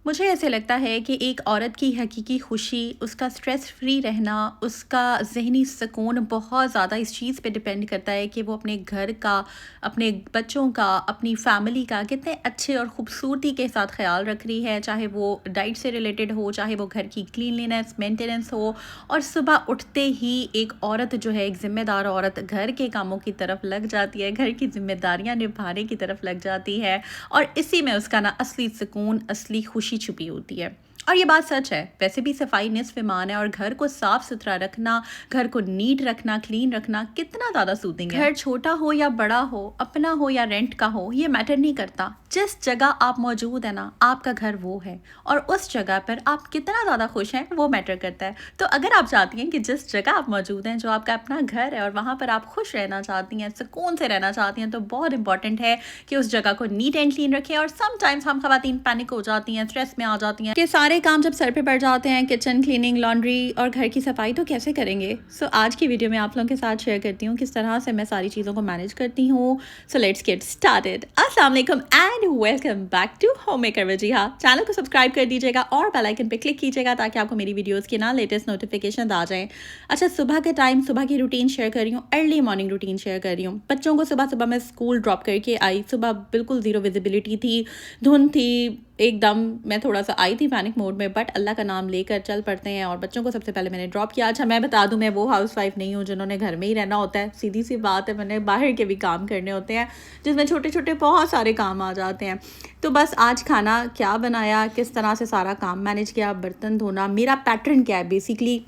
मुझे ऐसे लगता है कि एक औरत की हकीकी खुशी, उसका स्ट्रेस फ्री रहना, उसका ज़हनी सुकून बहुत ज़्यादा इस चीज़ पे डिपेंड करता है कि वो अपने घर का, अपने बच्चों का, अपनी फैमिली का कितने अच्छे और खूबसूरती के साथ ख़्याल रख रही है। चाहे वो डाइट से रिलेटेड हो, चाहे वो घर की क्लीनलीनेस, मेंटेनेंस हो। और सुबह उठते ही एक औरत जो है, एक ज़िम्मेदार औरत घर के कामों की तरफ लग जाती है, घर की ज़िम्मेदारियाँ निभाने की तरफ लग जाती है। और इसी में उसका ना असली सुकून, असली खुशी छुपी होती है। और ये बात सच है, वैसे भी सफाई निस्फ़ ईमान है और घर को साफ सुथरा रखना, घर को नीट रखना, क्लीन रखना कितना ज़्यादा सूदिंग है। घर छोटा हो या बड़ा हो, अपना हो या रेंट का हो, ये मैटर नहीं करता। जिस जगह आप मौजूद है ना, आपका घर वो है। और उस जगह पर आप कितना ज़्यादा खुश हैं, वो मैटर करता है। तो अगर आप चाहती हैं कि जिस जगह आप मौजूद हैं, जो आपका अपना घर है और वहाँ पर आप खुश रहना चाहती हैं, सुकून से रहना चाहती हैं, तो बहुत इंपॉर्टेंट है कि उस जगह को नीट एंड क्लीन रखें। और समटाइम्स हम खवातीन पैनिक हो जाती हैं, स्ट्रेस में आ जाती हैं कि सारे काम जब सर पे पड़ जाते हैं, किचन क्लीनिंग, लॉन्ड्री और घर की सफाई, तो कैसे करेंगे। सो आज की वीडियो में आप लोगों के साथ शेयर करती हूँ किस तरह से मैं सारी चीज़ों को मैनेज करती हूँ। So let's get started. अस्सलाम वालेकुम and welcome back to homemaker with Jiha. Channel को सब्सक्राइब कर दीजिएगा और बेल आइकन पे क्लिक कीजिएगा ताकि आपको मेरी वीडियोस की ना लेटेस्ट नोटिफिकेशन आ जाएं। अच्छा, सुबह के टाइम, सुबह की रूटीन शेयर कर रही हूँ, अर्ली मॉर्निंग रूटीन शेयर कर रही हूँ। बच्चों को सुबह सुबह मैं स्कूल ड्रॉप करके आई। सुबह बिल्कुल ज़ीरो विजिबिलिटी थी, धुंध थी एकदम। मैं थोड़ा सा आई थी पैनिक मोड में, बट अल्लाह का नाम लेकर चल पड़ते हैं और बच्चों को सबसे पहले मैंने ड्रॉप किया। अच्छा, मैं बता दूं, मैं वो हाउसवाइफ नहीं हूँ जिन्होंने घर में ही रहना होता है। सीधी सी बात है, मैंने बाहर के भी काम करने होते हैं जिसमें छोटे छोटे बहुत सारे काम आ जाते हैं। तो बस आज खाना क्या बनाया, किस तरह से सारा काम मैनेज किया, बर्तन धोना, मेरा पैटर्न क्या है बेसिकली,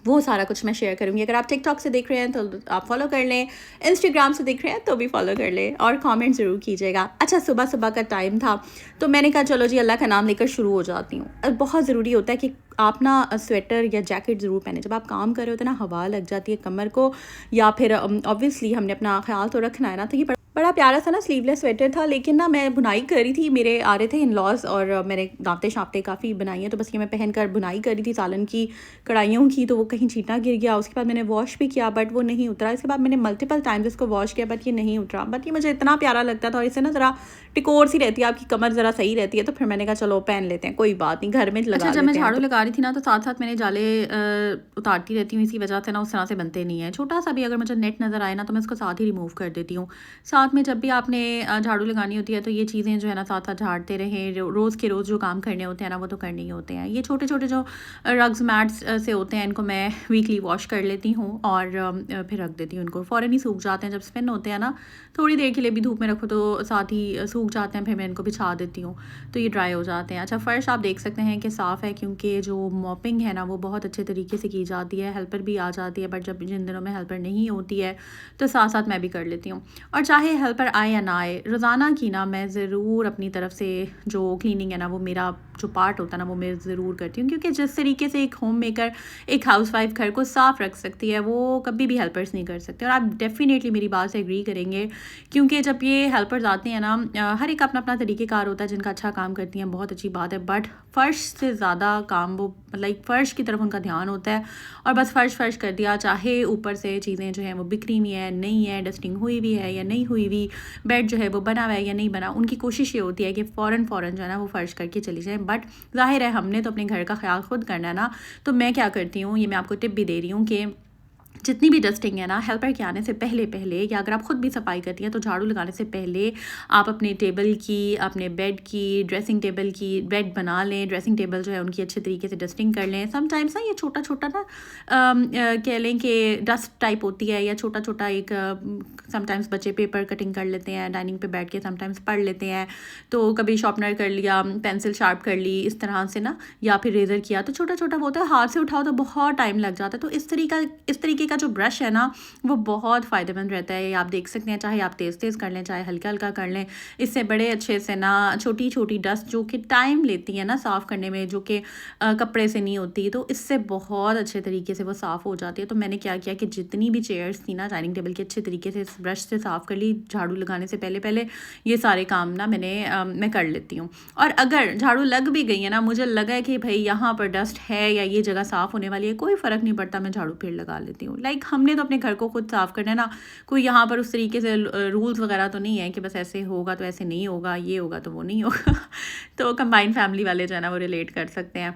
वो सारा कुछ मैं शेयर करूँगी। अगर आप टिकटॉक से देख रहे हैं तो आप फॉलो कर लें, इंस्टाग्राम से देख रहे हैं तो भी फॉलो कर लें और कमेंट ज़रूर कीजिएगा। अच्छा, सुबह सुबह का टाइम था तो मैंने कहा चलो जी अल्लाह का नाम लेकर शुरू हो जाती हूँ। बहुत ज़रूरी होता है कि आप ना स्वेटर या जैकेट ज़रूर पहने। जब आप काम कर रहे होते हैं ना, हवा लग जाती है कमर को, या फिर ऑब्वियसली हमने अपना ख्याल तो रखना है ना। तो ये बड़ा प्यारा सा ना स्लीवलेस स्वेटर था, लेकिन ना मैं बुनाई करी थी, मेरे आ रहे थे इन लॉज और मैंने दांते शाँपते काफ़ी बनाई हैं, तो बस ये मैं पहनकर बुनाई करी थी सालन की कढ़ाइयों की। तो वो कहीं छींटा गिर गया, उसके बाद मैंने वॉश भी किया बट वो नहीं उतरा। इसके बाद मैंने मल्टीपल टाइम्स इसको वॉश किया बट ये नहीं उतरा। बट ये मुझे इतना प्यारा लगता था और इससे ना ज़रा टिकोर सी रहती है, आपकी कमर ज़रा सही रहती है। तो फिर मैंने कहा चलो पहन लेते हैं, कोई बात नहीं, घर में लगा लेते हैं। जब मैं झाड़ू लगा रही थी ना, तो साथ साथ मैंने जाले उतारती रहती हूँ, इसी वजह से ना उस तरह से बनते नहीं है। छोटा सा भी अगर मुझे नेट नज़र आए ना, तो मैं उसको साथ ही रिमूव कर देती हूँ। साथ में जब भी आपने झाड़ू लगानी होती है तो ये चीज़ें जो है ना साथ साथ झाड़ते रहें। रोज़ के रोज़ जो काम करने होते हैं ना, वो तो करने ही होते हैं। ये छोटे छोटे जो रग्स मैट्स से होते हैं, इनको मैं वीकली वॉश कर लेती हूँ और फिर रख देती हूँ। इनको फ़ौरन ही सूख जाते हैं, जब स्पिन होते हैं ना, थोड़ी देर के लिए भी धूप में रखो तो साथ ही सूख जाते हैं। फिर मैं इनको बिछा देती हूँ तो ये ड्राई हो जाते हैं। अच्छा, फ़र्श आप देख सकते हैं कि साफ़ है, क्योंकि जो मॉपिंग है ना वो बहुत अच्छे तरीके से की जाती है। हेल्पर भी आ जाती है, बट जब जिन दिनों में हेल्पर नहीं होती है तो साथ साथ मैं भी कर लेती हूँ। और चाहे हेल्पर आए या ना आए, रोज़ाना की ना मैं ज़रूर अपनी तरफ से जो क्लीनिंग है ना, वो मेरा जो पार्ट होता है ना, वो मैं ज़रूर करती हूँ। क्योंकि जिस तरीके से एक होम मेकर, एक हाउसवाइफ घर को साफ़ रख सकती है, वो कभी भी हेल्पर्स नहीं कर सकते। और आप डेफिनेटली मेरी बात से एग्री करेंगे, क्योंकि जब ये हेल्पर्स आते हैं ना, हर एक अपना अपना तरीक़ेकार होता है। जिनका अच्छा काम करती हैं बहुत अच्छी बात है, बट फ़र्श से ज़्यादा काम वो लाइक फ़र्श की तरफ उनका ध्यान होता है। और बस फ़र्श कर दिया, चाहे ऊपर से चीज़ें जो हैं वो बिखरी हुई है, नहीं है, डस्टिंग हुई हुई है या नहीं हुई हुई, बेड जो है वो बना हुआ है या नहीं बना। उनकी कोशिश ये होती है कि फ़ौरन जो है ना वो फ़र्श करके चली जाए। बट ज़ाहिर है हमने तो अपने घर का ख्याल खुद करना है ना। तो मैं क्या करती हूँ, ये मैं आपको टिप भी दे रही हूँ कि जितनी भी डस्टिंग है ना, हेल्पर के आने से पहले या अगर आप खुद भी सफाई करती हैं तो झाड़ू लगाने से पहले आप अपने टेबल की, अपने बेड की, ड्रेसिंग टेबल की, बेड बना लें, ड्रेसिंग टेबल जो है उनकी अच्छे तरीके से डस्टिंग कर लें। समटाइम्स ना ये छोटा छोटा ना कह लें कि डस्ट टाइप होती है, या छोटा छोटा एक समटाइम्स बच्चे पेपर कटिंग कर लेते हैं डाइनिंग पे बैठ के, समटाइम्स पढ़ लेते हैं, तो कभी शार्पनर कर लिया, पेंसिल शार्प कर ली, इस तरह से ना, या फिर रेज़र किया, तो छोटा छोटा वो होता है, हाथ से उठाओ तो बहुत टाइम लग जाता है। तो इस तरीके का जो ब्रश है ना, वो बहुत फ़ायदेमंद रहता है। आप देख सकते हैं, चाहे आप तेज़ तेज़ कर लें, चाहे हल्का हल्का कर लें, इससे बड़े अच्छे से ना छोटी छोटी डस्ट जो कि टाइम लेती है ना साफ़ करने में, जो कि कपड़े से नहीं होती, तो इससे बहुत अच्छे तरीके से वो साफ़ हो जाती है। तो मैंने क्या किया कि जितनी भी चेयर्स थी ना डाइनिंग टेबल की, अच्छे तरीके से इस ब्रश से साफ़ कर ली। झाड़ू लगाने से पहले ये सारे काम ना मैं कर लेती हूँ। और अगर झाड़ू लग भी गई है ना, मुझे लगा है कि भाई यहाँ पर डस्ट है या ये जगह साफ़ होने वाली है, कोई फ़र्क नहीं पड़ता, मैं झाड़ू फिर लगा लेती हूँ। लाइक हमने तो अपने घर को खुद साफ़ करना है ना, कोई यहाँ पर उस तरीके से रूल्स वगैरह तो नहीं है कि बस ऐसे होगा तो ऐसे नहीं होगा, ये होगा तो वो नहीं होगा। तो कंबाइंड फैमिली वाले जो है ना वो रिलेट कर सकते हैं।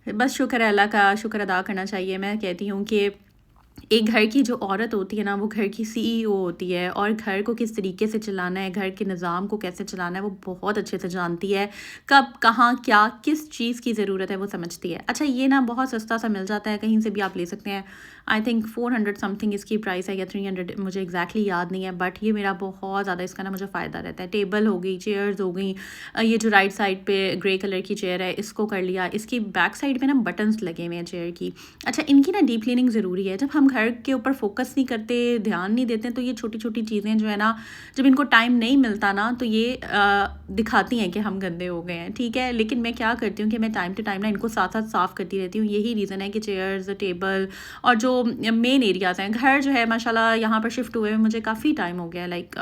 बस शुक्र है, अल्लाह का शुक्र अदा करना चाहिए। मैं कहती हूँ कि एक घर की जो औरत होती है ना, वो घर की सीईओ होती है और घर को किस तरीके से चलाना है, घर के निज़ाम को कैसे चलाना है, वो बहुत अच्छे से जानती है। कब, कहाँ, क्या, किस चीज़ की ज़रूरत है, वो समझती है। अच्छा, ये ना बहुत सस्ता सा मिल जाता है, कहीं से भी आप ले सकते हैं। आई थिंक 400 समथिंग इसकी प्राइस है या 300, मुझे एग्जैक्टली याद नहीं है, बट ये मेरा बहुत ज़्यादा इसका ना मुझे फ़ायदा रहता है। टेबल हो गई, चेयर्स हो गई, ये जो राइट साइड पे ग्रे कलर की चेयर है, इसको कर लिया। इसकी बैक साइड पे ना बटन्स लगे हुए हैं चेयर की। अच्छा, इनकी ना डीप क्लीनिंग ज़रूरी है। जब हम घर के ऊपर फोकस नहीं करते, ध्यान नहीं देते, तो ये छोटी छोटी चीज़ें जो है ना, जब इनको टाइम नहीं मिलता ना, तो ये दिखाती हैं कि हम गंदे हो गए हैं, ठीक है। लेकिन मैं क्या करती हूँ कि मैं टाइम टू टाइम ना इनको साथ साथ साफ़ करती रहती हूँ। यही रीज़न है कि चेयर्स, टेबल और जो मेन एरियाज़ हैं, घर जो है माशाल्लाह यहाँ पर शिफ्ट हुए मुझे काफ़ी टाइम हो गया, लाइक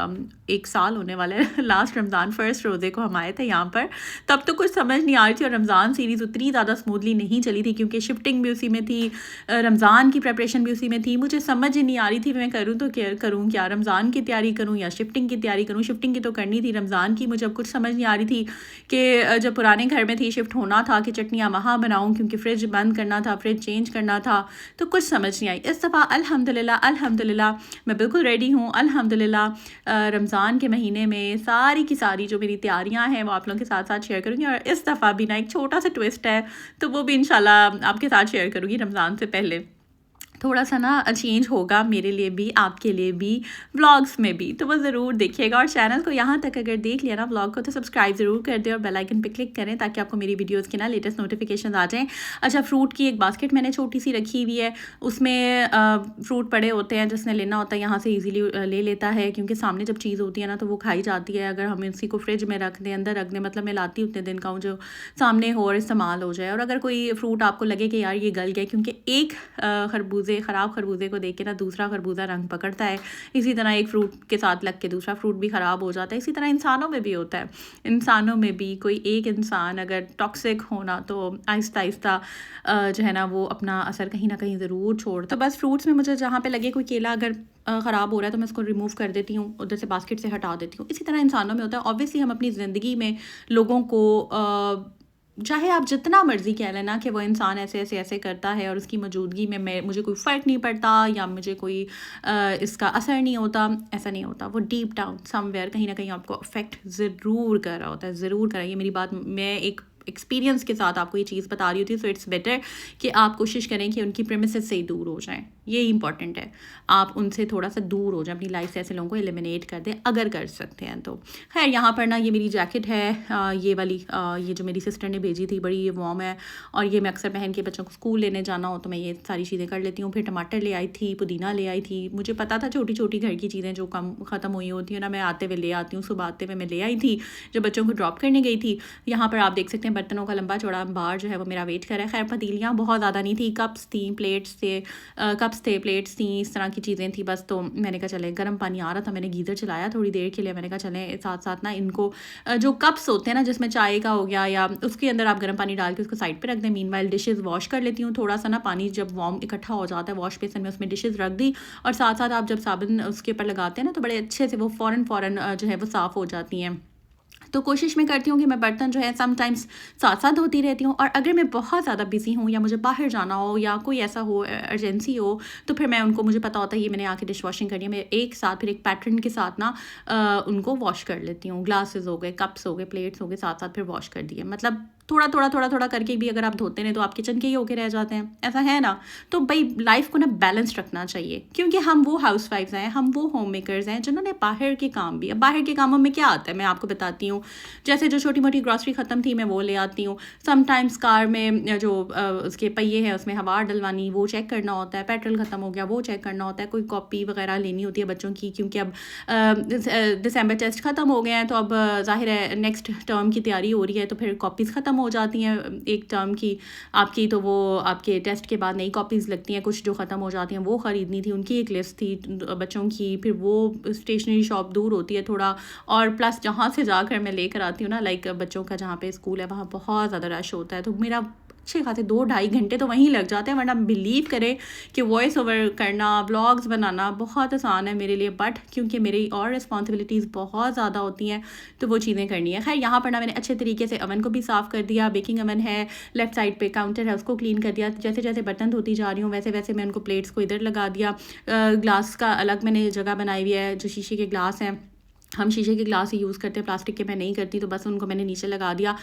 1 साल होने वाला है। लास्ट रमज़ान फर्स्ट रोज़े को हम आए थे यहाँ पर, तब तो कुछ समझ नहीं आ रही थी और रमज़ान सीरीज़ उतनी ज़्यादा स्मूथली नहीं चली थी क्योंकि शिफ्टिंग भी उसी में थी, रमज़ान की प्रेपरेशन भी उसी में थी। मुझे समझ ही नहीं आ रही थी मैं करूँ तो क्या करूँ, क्या रमज़ान की तैयारी करूँ या शिफ्टिंग की तैयारी करूँ। शिफ्टिंग की तो करनी थी, रमज़ान की मुझे अब कुछ समझ नहीं आ रही थी कि जब पुराने घर में थी शिफ्ट होना था कि चटनियाँ वहाँ बनाऊँ क्योंकि फ्रिज बंद करना था, फ्रिज चेंज करना था, तो कुछ समझ नहीं आई। इस दफ़ा अल्हम्दुलिल्लाह मैं बिल्कुल रेडी हूँ अल्हम्दुलिल्लाह। रमज़ान के महीने में सारी की सारी जो मेरी तैयारियाँ हैं वो आप लोगों के साथ साथ शेयर करूँगी। और इस दफ़ा भी ना एक छोटा सा ट्विस्ट है, तो वो भी इंशाल्लाह आपके साथ शेयर करूँगी रमज़ान से पहले। थोड़ा सा ना चेंज होगा मेरे लिए भी, आपके लिए भी, व्लॉग्स में भी, तो वो ज़रूर देखिएगा। और चैनल को यहाँ तक अगर देख लिया ना व्लॉग को, तो सब्सक्राइब ज़रूर कर दें और बेल आइकन पे क्लिक करें ताकि आपको मेरी वीडियोस के ना लेटेस्ट नोटिफिकेशन आ जाएँ। अच्छा, फ्रूट की एक बास्केट मैंने छोटी सी रखी हुई है, उसमें फ्रूट पड़े होते हैं, जिसने लेना होता है यहाँ से ईज़िली ले लेता है क्योंकि सामने जब चीज़ होती है ना तो वो खाई जाती है। अगर हम इसी को फ्रिज में रख दें, अंदर रख दें, मतलब मैं लाती उतने दिन का हूँ जो सामने हो और इस्तेमाल हो जाए। और अगर कोई फ्रूट आपको लगे कि यार ये गल गया, क्योंकि एक ख़राब खरबूजे को देख के ना दूसरा खरबूजा रंग पकड़ता है, इसी तरह एक फ्रूट के साथ लग के दूसरा फ्रूट भी ख़राब हो जाता है। इसी तरह इंसानों में भी होता है। इंसानों में भी कोई एक इंसान अगर टॉक्सिक होना तो आहिस्ता आहिस्ता जो है ना वो अपना असर कहीं ना कहीं ज़रूर छोड़ता। तो बस फ्रूट्स में मुझे जहाँ पे लगे कोई केला अगर ख़राब हो रहा है तो मैं उसको रिमूव कर देती हूँ, उधर से बास्केट से हटा देती हूँ। इसी तरह इंसानों में होता है। ऑब्वियसली हम अपनी ज़िंदगी में लोगों को चाहे आप जितना मर्ज़ी कह लेना कि वो इंसान ऐसे करता है और उसकी मौजूदगी में मुझे कोई फ़र्क नहीं पड़ता या मुझे कोई इसका असर नहीं होता, ऐसा नहीं होता। वो डीप डाउन समवेयर कहीं ना कहीं आपको अफेक्ट ज़रूर कर रहा होता है, ज़रूर कर रहा है। ये मेरी बात मैं एक एक्सपीरियंस के साथ आपको ये चीज़ बता रही होती, सो इट्स बेटर कि आप कोशिश करें कि उनकी प्रेमिसेस से ही दूर हो जाएं। ये इंपॉर्टेंट है, आप उनसे थोड़ा सा दूर हो जाएं, अपनी लाइफ से ऐसे लोगों को एलिमिनेट कर दें अगर कर सकते हैं तो। खैर, यहाँ पर ना ये मेरी जैकेट है, ये वाली, ये जो मेरी सिस्टर ने भेजी थी, बड़ी ये वार्म है और ये मैं अक्सर पहन के बच्चों को स्कूल लेने जाना हो तो मैं ये सारी चीज़ें कर लेती हूँ। फिर टमाटर ले आई थी, पुदीना ले आई थी। मुझे पता था छोटी छोटी घर की चीज़ें जो कम ख़त्म हुई होती हैं ना, मैं आते हुए ले आती हूँ। सुबह आते हुए मैं ले आई थी जब बच्चों को ड्रॉप करने गई थी। यहाँ पर आप देख सकते हैं बर्तनों का लंबा चौड़ा बार जो है वो मेरा वेट कर रहा है। खैर, पतीलियाँ बहुत ज़्यादा नहीं थी, कप्स थी, प्लेट्स थे, प्लेट्स थी, इस तरह की चीज़ें थी बस। तो मैंने कहा चले, गर्म पानी आ रहा था, मैंने गीज़र चलाया थोड़ी देर के लिए। मैंने कहा चलें साथ साथ ना इनको जो कप्स होते हैं ना जिसमें चाय का हो गया या उसके अंदर आप गर्म पानी डाल के उसको साइड पे रख दें। मीनवाइल डिशेज़ वॉश कर लेती हूँ। थोड़ा सा ना पानी जब वार्म इकट्ठा हो जाता है वॉश बेसिन में, उसमें डिशेज़ रख दी और साथ साथ आप जब साबुन उसके ऊपर लगाते हैं ना तो बड़े अच्छे से वो फ़ौरन जो है वो साफ़ हो जाती हैं। तो कोशिश मैं करती हूँ कि मैं बर्तन जो है समटाइम्स साथ साथ धोती रहती हूँ। और अगर मैं बहुत ज़्यादा बिजी हूँ या मुझे बाहर जाना हो या कोई ऐसा हो अर्जेंसी हो तो फिर मैं उनको, मुझे पता होता है ये मैंने आके डिश वॉशिंग करनी है, मैं एक साथ फिर एक पैटर्न के साथ ना उनको वॉश कर लेती हूँ। ग्लासेस हो गए, कप्स हो गए, प्लेट्स हो गए, साथ साथ फिर वॉश कर दिए। मतलब थोड़ा करके भी अगर आप धोते हैं तो आप किचन के ही होके रह जाते हैं, ऐसा है ना। तो भाई लाइफ को ना बैलेंस रखना चाहिए क्योंकि हम वो हाउस वाइफ्स हैं, हम वो होम मेकर्स हैं जिन्होंने बाहर के काम भी। अब बाहर के कामों में क्या आता है मैं आपको बताती हूँ। जैसे जो छोटी मोटी ग्रॉसरी ख़त्म थी मैं वो ले आती हूँ। समटाइम्स कार में जो उसके पहिए हैं उसमें हवा डलवानी, वो चेक करना होता है। पेट्रोल ख़त्म हो गया, वो चेक करना होता है। कोई कॉपी वगैरह लेनी होती है बच्चों की क्योंकि अब दिसंबर टेस्ट ख़त्म हो गए हैं तो अब ज़ाहिर है नेक्स्ट टर्म की तैयारी हो रही है तो फिर कॉपीज़ ख़त्म हो जाती हैं एक टर्म की आपकी, तो वो आपके टेस्ट के बाद नई कॉपीज़ लगती हैं। कुछ जो ख़त्म हो जाती हैं वो ख़रीदनी थी, उनकी एक लिस्ट थी बच्चों की। फिर वो स्टेशनरी शॉप दूर होती है थोड़ा, और प्लस जहाँ से जाकर मैं लेकर आती हूँ ना, लाइक बच्चों का जहाँ पे स्कूल है वहाँ बहुत ज़्यादा रश होता है। तो मेरा अच्छे खासे 2-2.5 घंटे तो वहीं लग जाते हैं। वरना बिलीव करें कि वॉइस ओवर करना, व्लॉग्स बनाना बहुत आसान है मेरे लिए, बट क्योंकि मेरी और रिस्पॉन्सिबिलिटीज़ बहुत ज़्यादा होती हैं तो वो चीज़ें करनी है। खैर यहाँ पर ना मैंने अच्छे तरीके से अवन को भी साफ़ कर दिया, बेकिंग अवन है, लेफ़्ट साइड पे काउंटर है उसको क्लीन कर दिया। जैसे जैसे बर्तन धोती जा रही हूँ वैसे वैसे मैं उनको प्लेट्स को इधर लगा दिया। ग्लास का अलग मैंने जगह बनाई हुई है, जो शीशे के ग्लास हैं हम शीशे के ग्लास ही यूज़ करते हैं, प्लास्टिक के मैं नहीं करती, तो बस उनको मैंने नीचे लगा दिया।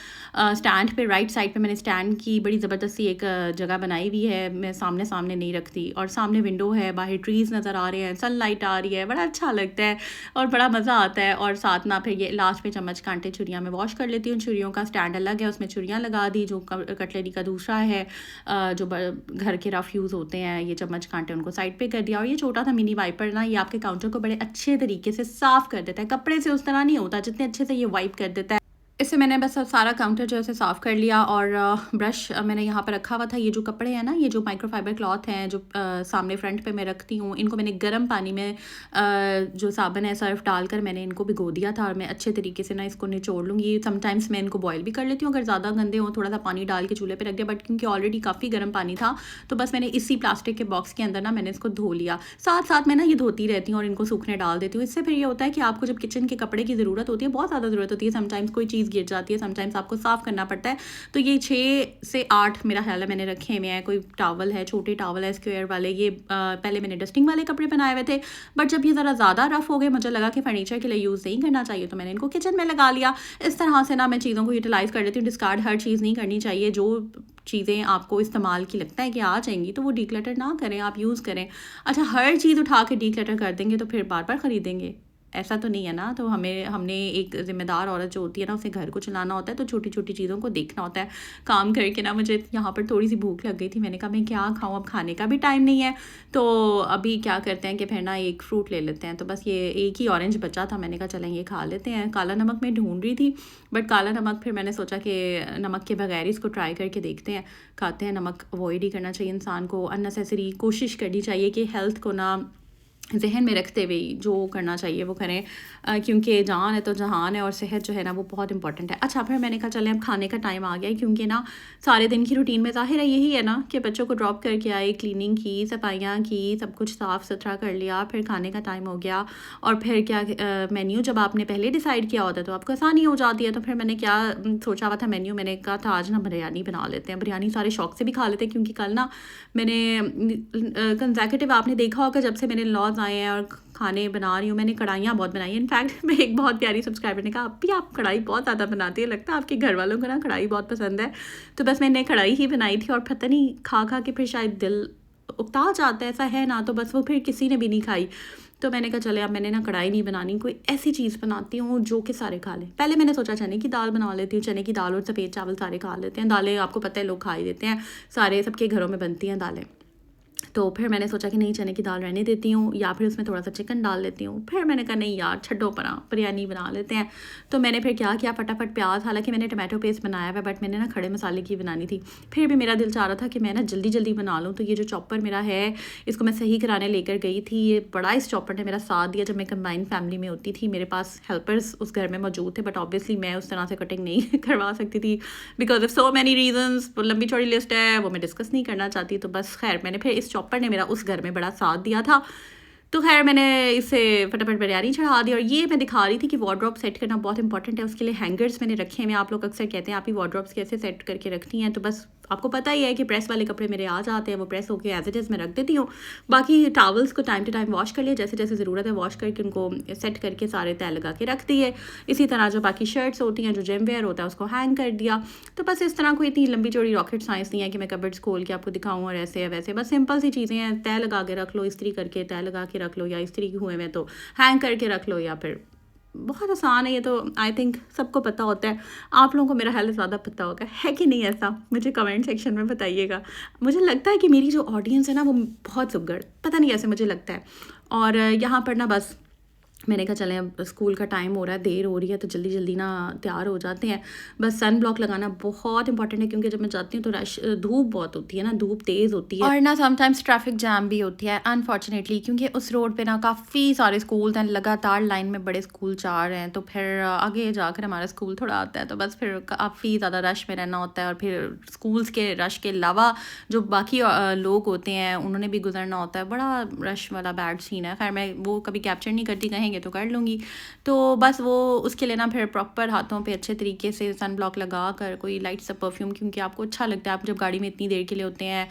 स्टैंड पे राइट साइड पे मैंने स्टैंड की बड़ी ज़बरदस्ती एक जगह बनाई हुई है, मैं सामने सामने नहीं रखती, और सामने विंडो है, बाहर ट्रीज़ नज़र आ रहे हैं, सनलाइट आ रही है, बड़ा अच्छा लगता है और बड़ा मज़ा आता है। और साथ ना फिर ये लास्ट में चम्मच कांटे छुरियाँ मैं वॉश कर लेती हूँ। छुरियों का स्टैंड अलग है, उसमें छुरियाँ लगा दी। जो कटलरी का दूसरा है जो घर के रफ़ यूज़ होते हैं, ये चम्मच कांटे उनको साइड पे कर दिया। और ये छोटा सा मिनी वाइपर ना ये आपके काउंटर को बड़े अच्छे तरीके से साफ़ कर देता है। कपड़े से उस तरह नहीं होता जितने अच्छे से ये वाइप कर देता है। इससे मैंने बस अब सारा काउंटर जो है उसे साफ़ कर लिया। और ब्रश मैंने यहाँ पर रखा हुआ था। ये जो कपड़े हैं ना, ये जो माइक्रोफाइबर क्लॉथ हैं जो सामने फ्रंट पे मैं रखती हूँ, इनको मैंने गर्म पानी में जो साबुन है सर्फ डालकर मैंने इनको भिगो दिया था। और मैं अच्छे तरीके से ना इसको निचोड़ लूँगी। समटाइम्स मैं इनको बॉयल भी कर लेती हूँ अगर ज़्यादा गंदे हों, थोड़ा सा पानी डाल के चूल्हे पर रख दिया। बट क्योंकि ऑलरेडी काफ़ी गर्म पानी था तो बस मैंने इसी प्लास्टिक के बॉक्स के अंदर ना मैंने इसको धो लिया। साथ साथ मैं ना ये धोती रहती हूँ और इनको सूखने डाल देती हूँ। इससे फिर ये होता है कि आपको जब किचन के कपड़े की ज़रूरत होती है, बहुत ज़्यादा ज़रूरत होती है, समटाइम्स कोई चीज़ गिर जाती है, समटाइम्स आपको साफ़ करना पड़ता है, तो ये 6 से 8 मेरा ख्याल है मैंने रखे हुए हैं। कोई टावल है, छोटे टावल है स्क्वायर वाले, ये पहले मैंने डस्टिंग वाले कपड़े बनाए हुए थे, बट जब ये ज़रा ज़्यादा रफ़ हो गए, मुझे लगा कि फर्नीचर के लिए यूज़ नहीं करना चाहिए, तो मैंने इनको किचन में लगा लिया। इस तरह से ना मैं चीज़ों को यूटिलाइज़ कर लेती हूँ। डिस्कार्ड हर चीज़ नहीं करनी चाहिए। जो चीज़ें आपको इस्तेमाल की लगता है कि आ जाएंगी तो वो डीक्लटर ना करें, आप यूज़ करें। अच्छा, हर चीज़ उठा के डीक्लटर कर देंगे तो फिर बार बार ख़रीदेंगे, ऐसा तो नहीं है ना। तो हमने एक ज़िम्मेदार औरत जो होती है ना, उसे घर को चलाना होता है, तो छोटी छोटी चीज़ों को देखना होता है। काम करके ना मुझे यहाँ पर थोड़ी सी भूख लग गई थी, मैंने कहा मैं क्या खाऊँ, अब खाने का भी टाइम नहीं है, तो अभी क्या करते हैं कि फिर ना एक फ्रूट ले लेते हैं। तो बस ये एक ही ऑरेंज बचा था, मैंने कहा चलें ये खा लेते हैं। काला नमक मैं ढूंढ रही थी, बट काला नमक फिर मैंने सोचा कि नमक के बगैर इसको ट्राई करके देखते हैं, खाते हैं। नमक अवॉइड ही करना चाहिए इंसान को, अननेसेसरी कोशिश करनी चाहिए कि हेल्थ को ना जहन में रखते हुए जो करना चाहिए वो करें, क्योंकि जान है तो जहान है, और सेहत जो है ना वो बहुत इंपॉर्टेंट है। अच्छा, फिर मैंने कहा चलें अब खाने का टाइम आ गया है, क्योंकि ना सारे दिन की रूटीन में ज़ाहिर है यही है ना कि बच्चों को ड्रॉप करके आए, क्लीनिंग की, सफाइयाँ की, सब कुछ साफ़ सुथरा कर लिया, फिर खाने का टाइम हो गया। और फिर क्या मेन्यू जब आपने पहले डिसाइड किया होता है तो आपको आसानी हो जाती है। तो फिर मैंने क्या सोचा हुआ था मेन्यू, मैंने कहा था आज ना बिरयानी बना लेते हैं। बिरयानी सारे शौक से भी खा लेते हैं, क्योंकि कल ना मैंने कंसेक्यूटिव आपने देखा होगा जब से मेरे लॉज आए हैं और खाने बना रही हूँ, मैंने कढ़ाइयाँ बहुत बनाई हैं। इनफैक्ट मैं एक बहुत प्यारी सब्सक्राइबर ने कहा अब भी आप कढ़ाई बहुत ज़्यादा बनाती है, लगता है आपके घर वालों को ना कढ़ाई बहुत पसंद है। तो बस मैंने कढ़ाई ही बनाई थी, और पता नहीं खा खा के फिर शायद दिल उकता जाता है, ऐसा है ना, तो बस वो फिर किसी ने भी नहीं खाई। तो मैंने कहा चले अब मैंने ना कढ़ाई नहीं बनानी, कोई ऐसी चीज़ बनाती हूँ जो कि सारे खा लें। पहले मैंने सोचा चने की दाल बना लेती हूँ, चने की दाल और सफ़ेद चावल सारे खा लेते हैं। दालें आपको पता है लोग खा ही देते हैं, सारे सबके घरों में बनती हैं दालें। तो फिर मैंने सोचा कि नहीं, चने की दाल रहने देती हूँ, या फिर उसमें थोड़ा सा चिकन डाल लेती हूँ। फिर मैंने कहा नहीं यार छड्डो परा, बिरयानी बना लेते हैं। तो मैंने फिर क्या किया, फटाफट प्याज, हालांकि मैंने टमाटो पेस्ट बनाया हुआ, बट मैंने ना खड़े मसाले की बनानी थी। फिर भी मेरा दिल चाह रहा था कि मैं ना जल्दी जल्दी बना लूँ। तो ये जो चॉपर मेरा है इसको मैं सही कराने लेकर गई थी। ये बड़ा इस चॉपर ने मेरा साथ दिया। जब मैं कंबाइंड फैमिली में होती थी मेरे पास हेल्पर्स उस घर में मौजूद थे, बट ऑब्वियसली मैं उस तरह से कटिंग नहीं करवा सकती थी because of so many reasons. लंबी चौड़ी लिस्ट है, वो मैं डिस्कस नहीं करना चाहती। तो बस खैर मैंने फिर इस चॉपर ने मेरा उस घर में बड़ा साथ दिया था। तो खैर मैंने इसे फटाफट बिरयानी चढ़ा दी। और ये मैं दिखा रही थी कि वार्डरोब सेट करना बहुत इंपॉर्टेंट है, उसके लिए हैंगर्स मैंने रखे हैं। आप लोग अक्सर कहते हैं आप ही वार्डरोब्स कैसे सेट करके रखती हैं, तो बस आपको पता ही है कि प्रेस वाले कपड़े मेरे आ जाते हैं, वो प्रेस होकर एज इट इज़ मैं रख देती हूँ। बाकी टावल्स को टाइम टू टाइम वॉश कर लिया, जैसे जैसे ज़रूरत है वॉश करके उनको सेट करके सारे तय लगा के रख दिए। इसी तरह जो बाकी शर्ट्स होती हैं, जो जिम वेयर होता है, उसको हैंग कर दिया। तो बस इस तरह कोई इतनी लंबी चौड़ी रॉकेट साइंस नहीं है कि मैं कबर्ड्स खोल के आपको दिखाऊँ और ऐसे है वैसे। बस सिंपल सी चीज़ें हैं, तय लगा के रख लो, इस्त्री करके तय लगा के रख लो, या इस्त्री हुए में तो हैंग करके रख लो, या फिर बहुत आसान है ये तो। आई थिंक सबको पता होता है। आप लोगों को मेरा ख्याल ज़्यादा पता होगा, है कि नहीं ऐसा, मुझे कमेंट सेक्शन में बताइएगा। मुझे लगता है कि मेरी जो ऑडियंस है ना वो बहुत सुगड़, पता नहीं ऐसे मुझे लगता है। और यहाँ पर ना बस मैंने कहा चलें अब स्कूल का टाइम हो रहा है, देर हो रही है, तो जल्दी जल्दी ना तैयार हो जाते हैं। बस सन ब्लॉक लगाना बहुत इंपॉर्टेंट है, क्योंकि जब मैं जाती हूँ तो धूप बहुत होती है ना, धूप तेज़ होती है और ना समटाइम्स ट्रैफिक जैम भी होती है अनफॉर्चुनेटली, क्योंकि उस रोड पे ना काफ़ी सारे स्कूल हैं, लगातार लाइन में बड़े स्कूल जा रहे हैं, तो फिर आगे जाकर हमारा स्कूल थोड़ा आता है, तो बस फिर काफ़ी ज़्यादा रश में रहना होता है। और फिर स्कूल्स के रश के अलावा जो बाकी लोग होते हैं उन्होंने भी गुजरना होता है, बड़ा रश वाला बैड सीन है। खैर मैं वो कभी कैप्चर नहीं करती, कहेंगे तो कर लूँगी। तो बस वो उसके लिए ना फिर प्रॉपर हाथों पे अच्छे तरीके से सन ब्लॉक लगा कर कोई लाइट सा परफ्यूम, क्योंकि आपको अच्छा लगता है, आप जब गाड़ी में इतनी देर के लिए होते हैं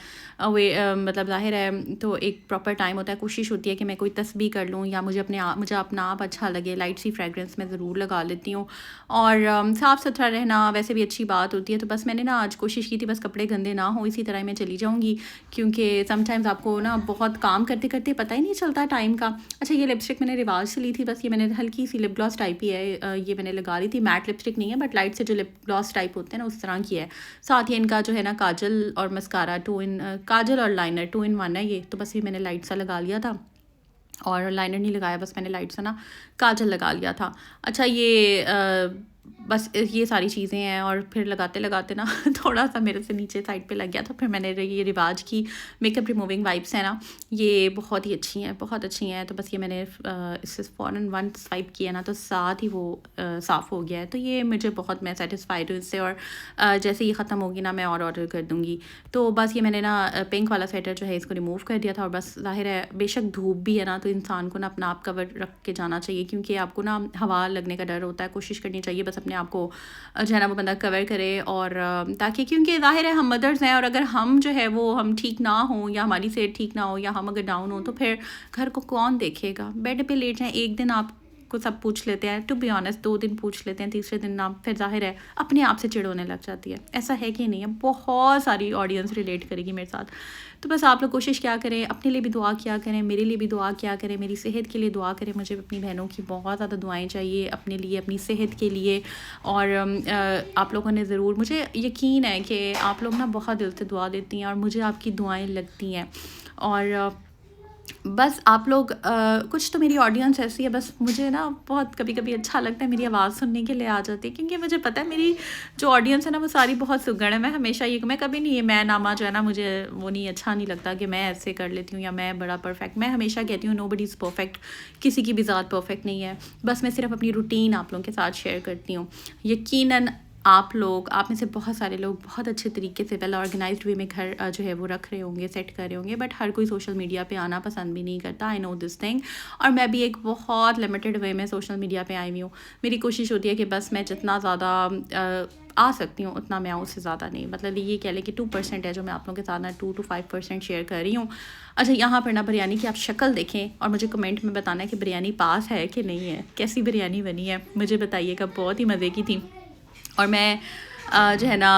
मतलब ज़ाहिर है, तो एक प्रॉपर टाइम होता है, कोशिश होती है कि मैं कोई तस्बीह कर लूँ या मुझे अपना आप अच्छा लगे, लाइट सी फ्रेगरेंस मैं ज़रूर लगा लेती हूँ। और साफ़ सुथरा रहना वैसे भी अच्छी बात होती है। तो बस मैंने ना आज कोशिश की थी बस कपड़े गंदे ना हो, इसी तरह मैं चली जाऊँगी, क्योंकि समटाइम्स आपको ना बहुत काम करते करते पता ही नहीं चलता टाइम का। अच्छा, ये लिपस्टिक मैंने रिवाज से ली थी, बस ये मैंने हल्की सी लिप ग्लॉस टाइप ही है, ये मैंने लगा ली थी, मैट लिपस्टिक नहीं है बट लाइट से जो लिप ग्लॉस टाइप होते हैं ना उस तरह की है। साथ ही इनका जो है ना काजल और मस्कारा काजल और लाइनर 2 in 1 है ये, तो बस ये मैंने लाइट सा लगा लिया था और लाइनर नहीं लगाया, बस मैंने लाइट सा ना काजल लगा लिया था। अच्छा, ये बस ये सारी चीज़ें हैं, और फिर लगाते लगाते ना थोड़ा सा मेरे से नीचे साइड पे लग गया, तो फिर मैंने ये रिवाज की मेकअप रिमूविंग वाइप्स है ना, ये बहुत ही अच्छी हैं, बहुत अच्छी हैं। तो बस ये मैंने इससे फ़ौरन वन स्वाइप किया ना, तो साथ ही वो साफ़ हो गया है। तो ये मुझे बहुत, मैं सेटिस्फाइड हूँ इससे, और जैसे ये ख़त्म होगी ना मैं और ऑर्डर कर दूँगी। तो बस ये मैंने ना पिंक वाला स्वेटर जो है इसको रिमूव कर दिया था, और बस ज़ाहिर है बेशक धूप भी है ना, तो इंसान को ना अपना आप कवर रख के जाना चाहिए, क्योंकि आपको ना हवा लगने का डर होता है। कोशिश करनी चाहिए बस अपने आप को जो है ना वो बंदा कवर करे, और ताकि, क्योंकि ज़ाहिर है हम मदर्स हैं, और अगर हम जो है वो हम ठीक ना हो या हमारी सेहत ठीक ना हो या हम अगर डाउन हो, तो फिर घर को कौन देखेगा। बेड पे लेट जाएं, एक दिन आप को सब पूछ लेते हैं, टू बी ऑनेस्ट 2 दिन पूछ लेते हैं, तीसरे दिन आप फिर ज़ाहिर है अपने आप से चिढ़ होने लग जाती है। ऐसा है कि नहीं है, बहुत सारी ऑडियंस रिलेट करेगी मेरे साथ। तो बस आप लोग कोशिश क्या करें, अपने लिए भी दुआ किया करें, मेरे लिए भी दुआ किया करें, मेरी सेहत के लिए दुआ करें। मुझे अपनी बहनों की बहुत ज़्यादा दुआएं चाहिए, अपने लिए, अपनी सेहत के लिए। और आप लोगों ने ज़रूर, मुझे यकीन है कि आप लोग ना बहुत दिल से दुआ देती हैं, और मुझे आपकी दुआएं लगती हैं। और बस आप लोग कुछ तो मेरी ऑडियंस ऐसी है, बस मुझे ना बहुत कभी कभी अच्छा लगता है, मेरी आवाज़ सुनने के लिए आ जाती है, क्योंकि मुझे पता है मेरी जो ऑडियंस है ना वो सारी बहुत सुगड़ है। मैं हमेशा ये, मैं कभी नहीं, ये मैं नामा जो है ना, मुझे वो नहीं, अच्छा नहीं लगता कि मैं ऐसे कर लेती हूँ या मैं बड़ा परफेक्ट। मैं हमेशा कहती हूँ नोबडी इज़ परफेक्ट, किसी की भी ज़ात परफेक्ट नहीं है। बस मैं सिर्फ अपनी रूटीन आप लोगों के साथ शेयर करती हूँ। यकीनन आप में से बहुत सारे लोग बहुत अच्छे तरीके से वेल ऑर्गेनाइज्ड वे में घर जो है वो रख रहे होंगे, सेट कर रहे होंगे, बट हर कोई सोशल मीडिया पे आना पसंद भी नहीं करता। आई नो दिस थिंग, और मैं भी एक बहुत लिमिटेड वे में सोशल मीडिया पे आई हुई हूँ। मेरी कोशिश होती है कि बस मैं जितना ज़्यादा आ सकती हूँ उतना मैं आऊँ, उससे ज़्यादा नहीं। मतलब ये कह लें कि 2% है जो मैं आप लोगों के साथ ना 2 to 5% शेयर कर रही हूँ। अच्छा, यहाँ पर ना बिरयानी की आप शक्ल देखें और मुझे कमेंट में बताना है कि बिरयानी पास है कि नहीं है, कैसी बिरयानी बनी है मुझे बताइएगा, बहुत ही मज़े की थी। और मैं जो है ना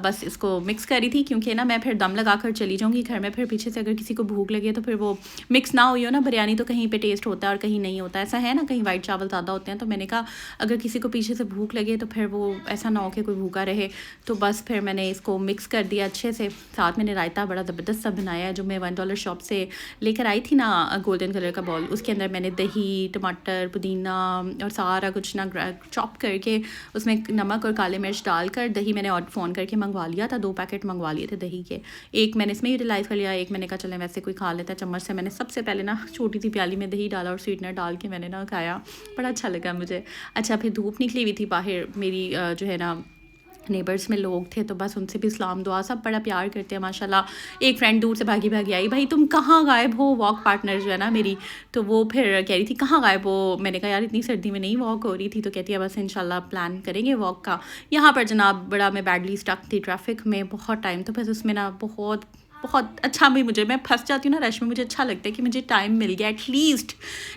बस इसको मिक्स करी थी, क्योंकि ना मैं फिर दम लगा कर चली जाऊँगी घर में, फिर पीछे से अगर किसी को भूख लगे तो फिर वो मिक्स ना हुई हो ना बिरयानी, तो कहीं पे टेस्ट होता है और कहीं नहीं होता। ऐसा है ना, कहीं वाइट चावल ज़्यादा होते हैं। तो मैंने कहा अगर किसी को पीछे से भूख लगे तो फिर वो ऐसा ना हो कि कोई भूखा रहे। तो बस फिर मैंने इसको मिक्स कर दिया अच्छे से। साथ मैंने रायता बड़ा ज़बरदस्त सा बनाया है, जो मैं $1 शॉप से लेकर आई थी ना, गोल्डन कलर का बॉल। उसके अंदर मैंने दही, टमाटर, पुदीना और सारा कुछ ना चॉप करके उसमें नमक और काले मिर्च डालकर, दही मैंने और फ़ोन करके मंगवा लिया था, 2 पैकेट मंगवा लिए थे दही के। एक मैंने इसमें यूटिलाइज़ कर लिया, एक मैंने कहा चलें वैसे कोई खा लेता है चम्मच से। मैंने सबसे पहले ना छोटी सी प्याली में दही डाला और स्वीटनर डाल के मैंने ना खाया, बड़ा अच्छा लगा मुझे। अच्छा, फिर धूप निकली हुई थी बाहर, मेरी जो है ना नेबर्स में लोग थे, तो बस उनसे भी सलाम दुआ, सब बड़ा प्यार करते हैं माशाल्लाह। एक फ्रेंड दूर से भागी भागी आई, भाई तुम कहाँ गायब हो, वॉक पार्टनर जो है ना मेरी, तो वो फिर कह रही थी कहाँ गायब हो। मैंने कहा यार इतनी सर्दी में नहीं वॉक हो रही थी, तो कहती है बस इंशाल्लाह प्लान करेंगे वॉक का। यहाँ पर जनाब बड़ा मैं बैडली स्टक थी ट्रैफिक में बहुत टाइम, तो बस उसमें ना बहुत बहुत अच्छा भी, मैं फंस जाती हूँ ना रश में, मुझे अच्छा लगता है कि मुझे टाइम मिल गया एटलीस्ट,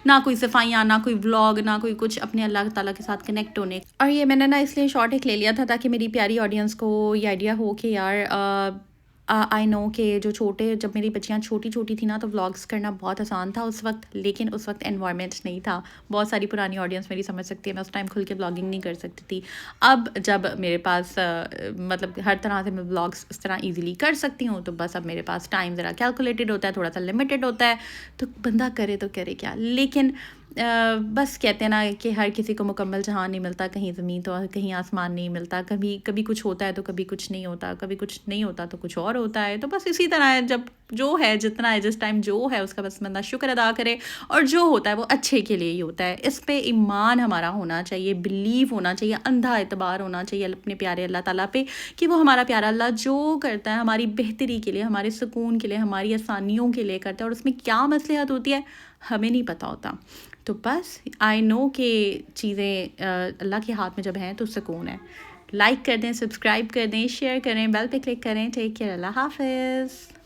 ना कोई सफाइयाँ, ना कोई व्लॉग, ना कोई कुछ, अपने अल्लाह ताला के साथ कनेक्ट होने। और ये मैंने ना इसलिए शॉर्ट एक ले लिया था ताकि मेरी प्यारी ऑडियंस को ये आइडिया हो कि यार आई नो कि जब मेरी बच्चियाँ छोटी छोटी थी ना, तो व्लॉग्स करना बहुत आसान था उस वक्त, लेकिन उस वक्त एनवायरनमेंट नहीं था। बहुत सारी पुरानी ऑडियंस मेरी समझ सकती है, मैं उस टाइम खुल के व्लॉगिंग नहीं कर सकती थी। अब जब मेरे पास मतलब हर तरह से मैं व्लॉग्स इस तरह ईजिली कर सकती हूँ, तो बस अब मेरे पास टाइम ज़रा कैलकुलेटेड होता है, थोड़ा सा लिमिटेड होता है, तो बंदा करे तो करे क्या। लेकिन बस कहते हैं ना कि हर किसी को मुकम्मल जहान नहीं मिलता, कहीं ज़मीन तो कहीं आसमान नहीं मिलता, कभी कभी कुछ होता है तो कभी कुछ नहीं होता, कभी कुछ नहीं होता तो कुछ और होता है। तो बस इसी तरह है, जब जो है जितना है जिस टाइम जो है उसका बस बंदा शुक्र अदा करे, और जो होता है वो अच्छे के लिए ही होता है। इस पे ईमान हमारा होना चाहिए, बिलीव होना चाहिए, अंधा एतबार होना चाहिए अपने प्यारे अल्लाह ताला पे, कि वो हमारा प्यारा अल्लाह जो करता है हमारी बेहतरी के लिए, हमारे सुकून के लिए, हमारी आसानियों के लिए करता है, और उसमें क्या मसलहत होती है हमें नहीं पता होता। तो बस आई नो कि चीज़ें अल्लाह के हाथ में जब हैं तो सुकून है। लाइक कर दें, सब्सक्राइब कर दें, शेयर करें, बेल पे क्लिक करें। टेक केयर, अल्लाह हाफ़िज़।